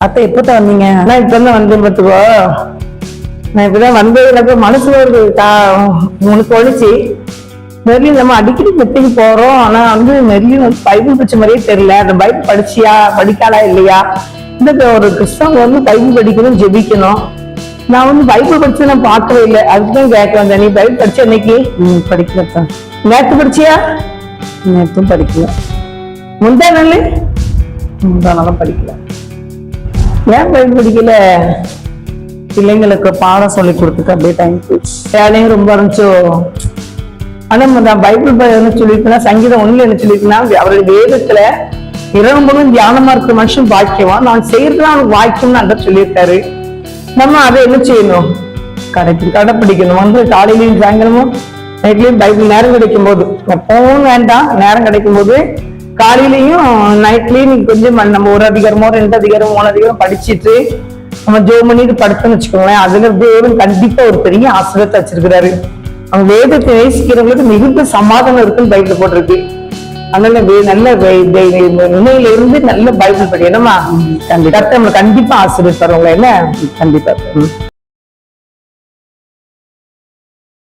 அத்தை எப்பதான் வந்தீங்க? நான் இப்பதான் வந்தேன் பார்த்துக்கோ. நான் இப்பதான் வந்தது எனக்கு மனசுல ஒரு உனக்கு ஒழிச்சு மெர்லின் நம்ம அடிக்கடி மெத்தைக்கு போறோம். ஆனா வந்து மெர்லின் வந்து பைபிள் படிச்ச மாதிரியே தெரியல. அந்த பைபிள் படிச்சியா படிக்காளா இல்லையா? இந்த ஒரு கிறிஸ்தவங்க வந்து பைபிள் படிக்கணும் ஜெபிக்கணும். நான் வந்து பைபிள் படிச்சு நான் பார்க்கவே இல்லை. அதுக்குதான் கேட்க வந்தேன். நீ பைபிள் படிச்ச இன்னைக்கு? படிக்கலத்தான். நேற்று படிச்சியா? நேற்றும் படிக்கல. முந்தா நாள் முந்தானாலும் படிக்கல. ஏன் பைபிள் படிக்கல? பிள்ளைங்களுக்கு பாடம் சொல்லி கொடுத்துட்டு அப்படியே டைம் போயிடுச்சு. வேலையும் ரொம்ப இருந்துச்சோ. ஆனா நான் பைபிள் என்ன சொல்லியிருக்கேன்னா, சங்கீதம் 1 என்ன சொல்லியிருக்கேன்னா, அவருடைய வேதத்துல இரவும் தியானமா இருக்கிற மனுஷன் பாக்கியமா, நான் செய்யறதுலாம் அவனுக்கு வாக்கியம்னு அந்த சொல்லியிருக்காரு. நம்ம அதை என்ன செய்யணும்? கடைப்பிடிக்கணும். வந்து காலையிலையும் சாயங்காலமும் நைட்லயும் பைபிள் நேரம் கிடைக்கும் போது, எப்பவும் வேண்டாம், நேரம் கிடைக்கும் போது காலையிலையும் நைட்லயும் நீங்க கொஞ்சம் நம்ம 1 அதிகாரமோ 2 அதிகாரம் 3 அதிகாரம் படிச்சுட்டு நம்ம ஜோம் பண்ணிட்டு படுத்துன்னு வச்சுக்கோங்களேன். அதுல தேவன் கண்டிப்பா ஒரு பெரிய ஆசீர்வாதத்தை வச்சிருக்கிறாரு. அவங்க வேதத்தை நேசிக்கிறவங்களுக்கு மிகுந்த சமாதானம் இருக்குன்னு பைபிள் போட்டிருக்கு. அதனால நல்ல உண்மையில இருந்து நல்ல பைபிள் படி என்னமா கண்டிப்பா நம்மளை கண்டிப்பா ஆசீர்வதிப்பாரு. என்ன கண்டிப்பா.